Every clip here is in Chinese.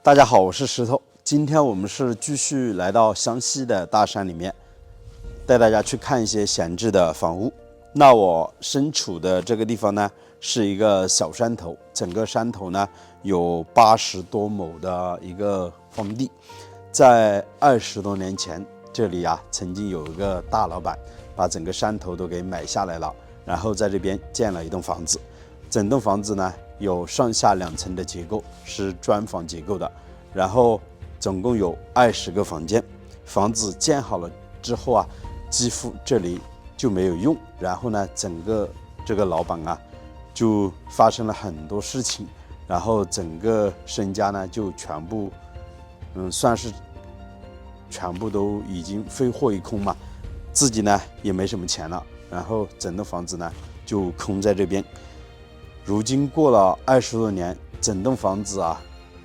大家好，我是石头。今天我们是继续来到湘西的大山里面，带大家去看一些闲置的房屋。那我身处的这个地方呢，是一个小山头，整个山头呢有80多亩的一个荒地。在20多年前，这里曾经有一个大老板把整个山头都给买下来了，然后在这边建了一栋房子。整栋房子呢有上下2层的结构，是砖房结构的，然后总共有20个房间。房子建好了之后几乎这里就没有用，然后呢整个这个老板就发生了很多事情，然后整个身家呢就全部算是全部都已经挥霍一空嘛，自己呢也没什么钱了，然后整栋房子呢就空在这边。如今过了20多年，整栋房子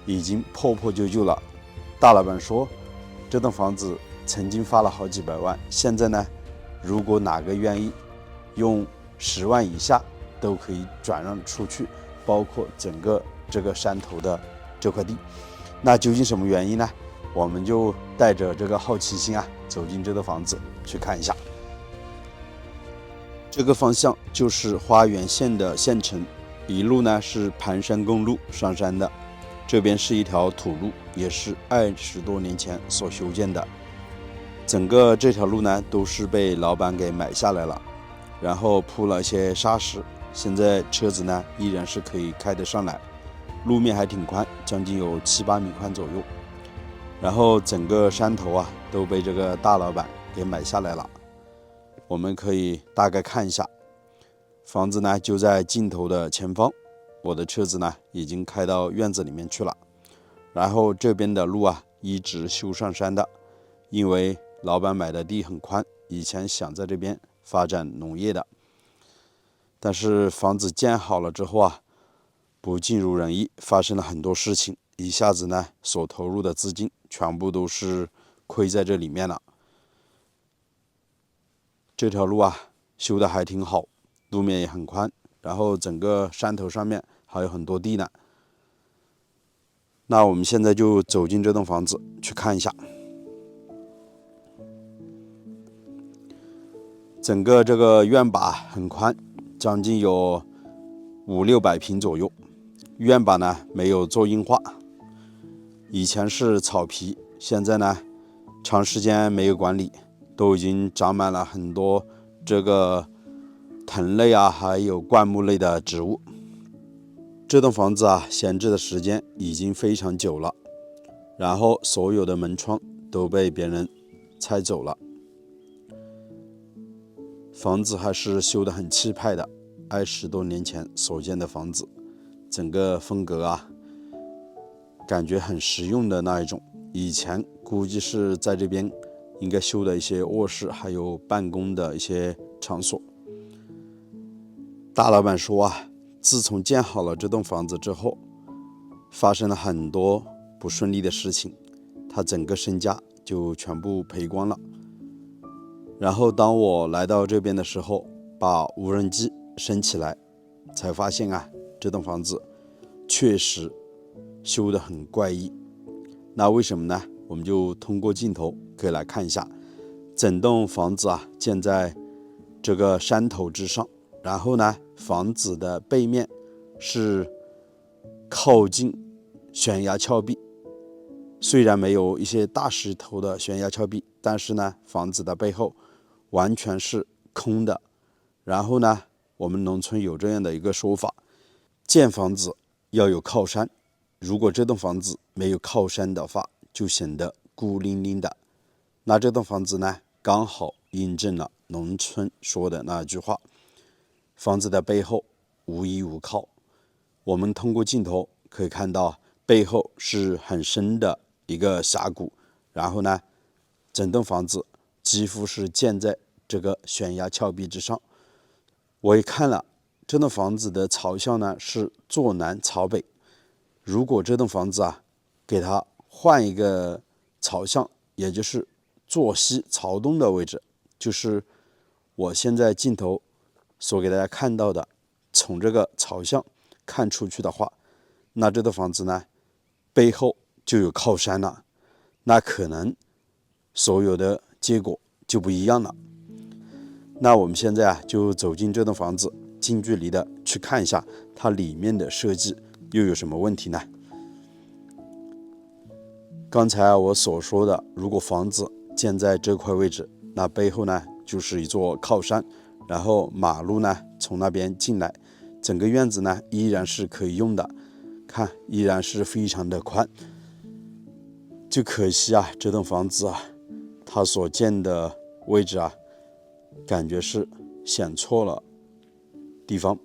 已经破破旧旧了。大老板说，这栋房子曾经发了好几百万，现在呢，如果哪个愿意用10万以下都可以转让出去，包括整个这个山头的这块地。那究竟什么原因呢？我们就带着这个好奇心走进这栋房子去看一下。这个方向就是花垣县的县城，一路呢是盘山公路上山的，这边是一条土路，也是20多年前所修建的。整个这条路呢都是被老板给买下来了，然后铺了一些沙石，现在车子呢依然是可以开得上来，路面还挺宽，将近有7、8米宽左右。然后整个山头都被这个大老板给买下来了。我们可以大概看一下，房子呢就在尽头的前方，我的车子呢已经开到院子里面去了。然后这边的路一直修上山的，因为老板买的地很宽，以前想在这边发展农业的，但是房子建好了之后不尽如人意，发生了很多事情，一下子呢所投入的资金全部都是亏在这里面了。这条路修得还挺好，路面也很宽，然后整个山头上面还有很多地呢。那我们现在就走进这栋房子去看一下。整个这个院坝很宽，将近有500-600平左右。院坝呢没有做硬化，以前是草皮，现在呢长时间没有管理，都已经长满了很多这个藤类还有灌木类的植物。这栋房子闲置的时间已经非常久了，然后所有的门窗都被别人拆走了。房子还是修得很气派的，20多年前所建的房子，整个风格感觉很实用的那一种。以前估计是在这边应该修的一些卧室，还有办公的一些场所。大老板说自从建好了这栋房子之后，发生了很多不顺利的事情，他整个身家就全部赔光了。然后当我来到这边的时候，把无人机升起来，才发现这栋房子确实修得很怪异。那为什么呢？我们就通过镜头可以来看一下。整栋房子建在这个山头之上，然后呢房子的背面是靠近悬崖峭壁，虽然没有一些大石头的悬崖峭壁，但是呢房子的背后完全是空的。然后呢我们农村有这样的一个说法，建房子要有靠山，如果这栋房子没有靠山的话，就显得孤零零的。那这栋房子呢刚好印证了农村说的那句话，房子的背后无依无靠。我们通过镜头可以看到背后是很深的一个峡谷，然后呢整栋房子几乎是建在这个悬崖峭壁之上。我也看了这栋房子的朝向呢是坐南朝北，如果这栋房子给它换一个朝向，也就是坐西朝东的位置，就是我现在镜头所给大家看到的，从这个朝向看出去的话，那这栋房子呢背后就有靠山了，那可能所有的结果就不一样了。那我们现在就走进这栋房子，近距离的去看一下它里面的设计又有什么问题呢？刚才我所说的，如果房子建在这块位置，那背后呢就是一座靠山，然后马路呢从那边进来，整个院子呢依然是可以用的，看依然是非常的宽。就可惜这栋房子它所建的位置感觉是选错了地方。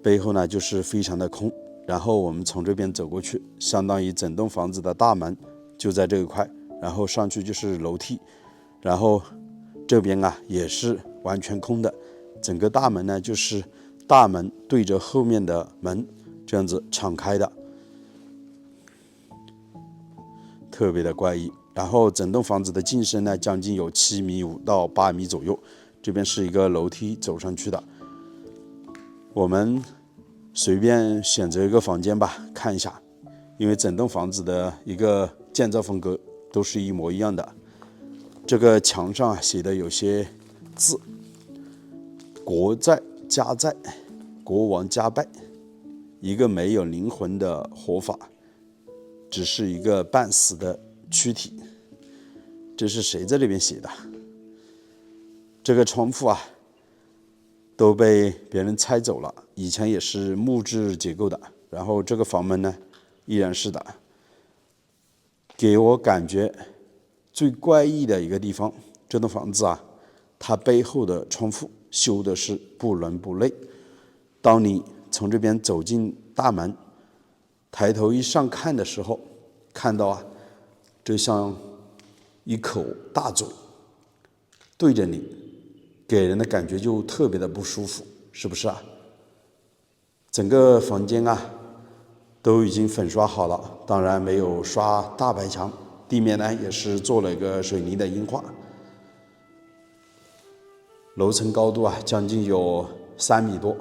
背后呢就是非常的空，然后我们从这边走过去，相当于整栋房子的大门就在这一块，然后上去就是楼梯，然后这边也是完全空的，整个大门呢就是大门对着后面的门这样子敞开的，特别的怪异。然后整栋房子的进深呢将近有7.5米到8米左右，这边是一个楼梯走上去的。我们随便选择一个房间吧，看一下，因为整栋房子的一个建造风格都是一模一样的。这个墙上写的有些字，国在家在，国王家败，一个没有灵魂的活法，只是一个半死的躯体。这是谁在这边写的？这个窗户都被别人拆走了，以前也是木质结构的，然后这个房门呢依然是的。给我感觉最怪异的一个地方，这栋房子它背后的窗户修的是不伦不类。当你从这边走进大门，抬头一上看的时候，看到这像一口大嘴对着你，给人的感觉就特别的不舒服，是不是整个房间都已经粉刷好了，当然没有刷大白墙，地面呢也是做了一个水泥的硬化。楼层高度将近有3米多，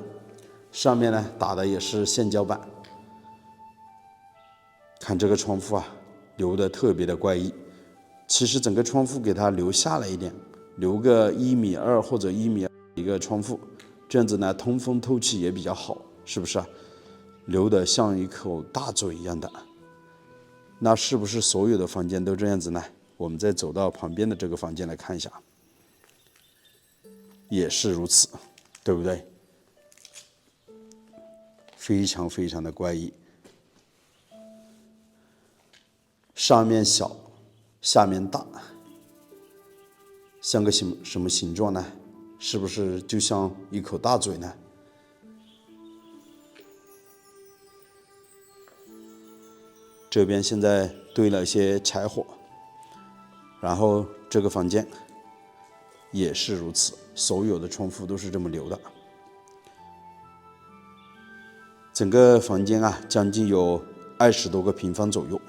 上面呢打的也是橡胶板。看这个窗户留的特别的怪异，其实整个窗户给它留下了一点，留个1.2米或者1米一个窗户，这样子呢通风透气也比较好，是不是留得像一口大嘴一样的。那是不是所有的房间都这样子呢？我们再走到旁边的这个房间来看一下，也是如此，对不对？非常非常的怪异，上面小下面大，像个什么形状呢？是不是就像一口大嘴呢？这边现在堆了一些柴火，然后这个房间也是如此，所有的窗户都是这么留的。整个房间将近有20多个平方左右。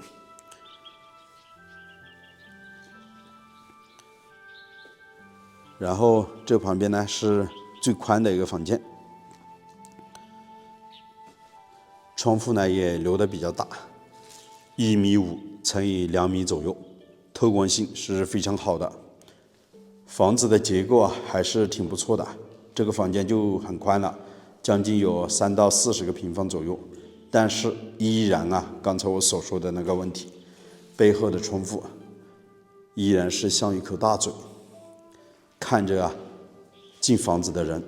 然后这旁边呢是最宽的一个房间，窗户呢也留的比较大，1.5米乘以2米左右，透光性是非常好的。房子的结构还是挺不错的，这个房间就很宽了，将近有3到40个平方左右，但是依然刚才我所说的那个问题，背后的窗户依然是像一口大嘴，看着进房子的人。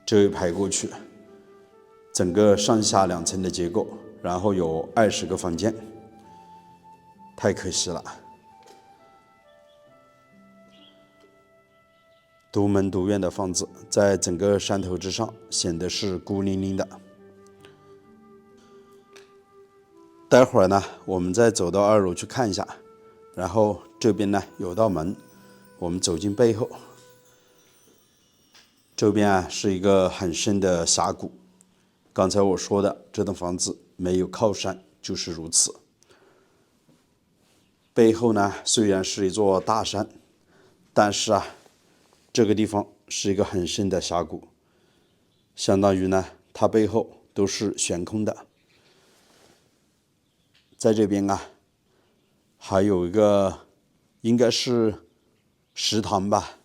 这一排过去，整个上下2层的结构，然后有20个房间，太可惜了。独门独院的房子，在整个山头之上，显得是孤零零的。待会儿呢，我们再走到2楼去看一下，然后这边呢有道门，我们走进背后，这边是一个很深的峡谷。刚才我说的这栋房子没有靠山，就是如此。背后呢虽然是一座大山，但是这个地方是一个很深的峡谷，相当于呢，它背后都是悬空的。在这边啊，还有一个应该是食堂吧，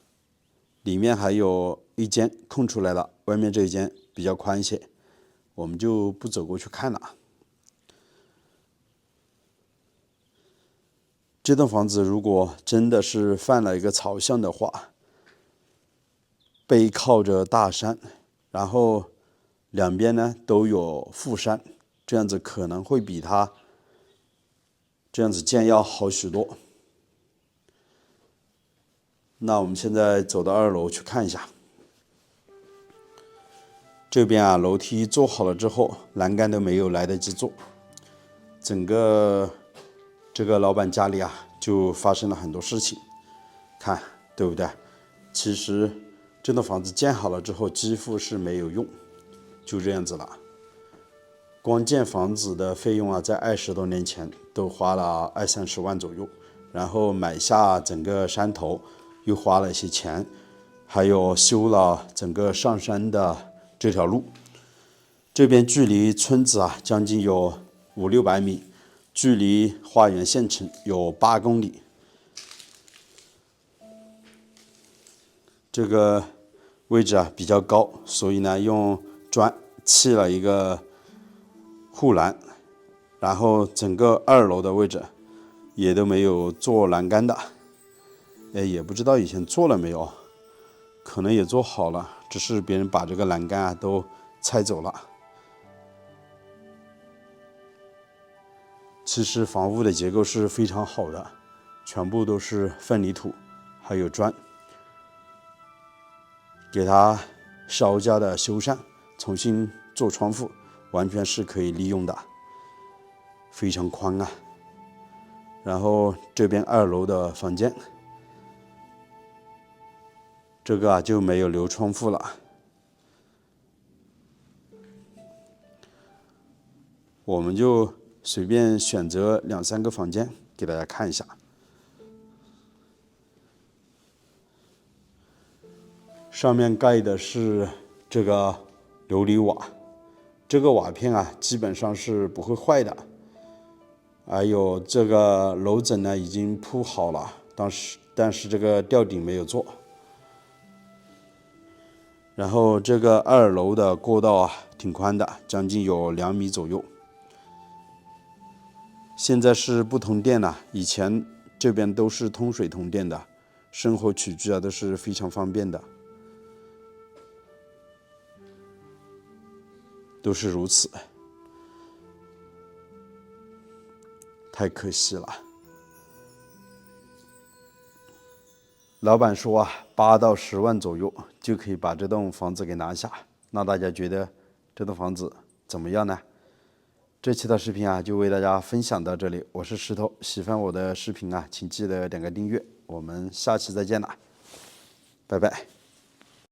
里面还有一间空出来了，外面这一间比较宽一些，我们就不走过去看了。这栋房子如果真的是犯了一个草向的话，背靠着大山，然后两边呢都有副山，这样子可能会比它这样子建要好许多。那我们现在走到2楼去看一下。这边啊，楼梯做好了之后，栏杆都没有来得及做，整个这个老板家里啊，就发生了很多事情，看对不对？其实这栋房子建好了之后，几乎是没有用，就这样子了。光建房子的费用啊，在20多年前都花了20-30万左右，然后买下整个山头又花了一些钱，还有修了整个上山的这条路。这边距离村子啊，将近有500-600米，距离花园县城有8公里。这个位置啊比较高，所以呢用砖砌了一个护栏，然后整个2楼的位置也都没有做栏杆的。也不知道以前做了没有，可能也做好了，只是别人把这个栏杆啊都拆走了。其实房屋的结构是非常好的，全部都是混凝土还有砖，给它稍加的修缮，重新做窗户，完全是可以利用的，非常宽啊。然后这边2楼的房间，这个啊就没有留窗户了。我们就随便选择2-3个房间给大家看一下。上面盖的是这个琉璃瓦，这个瓦片啊基本上是不会坏的。还有这个楼枕呢已经铺好了，但是这个吊顶没有做。然后这个2楼的过道啊挺宽的，将近有2米左右。现在是不通电了，以前这边都是通水通电的，生活起居啊都是非常方便的，都是如此，太可惜了。老板说啊，8到10万左右就可以把这栋房子给拿下，那大家觉得这栋房子怎么样呢？这期的视频啊，就为大家分享到这里。我是石头，喜欢我的视频啊，请记得点个订阅。我们下期再见了，拜拜。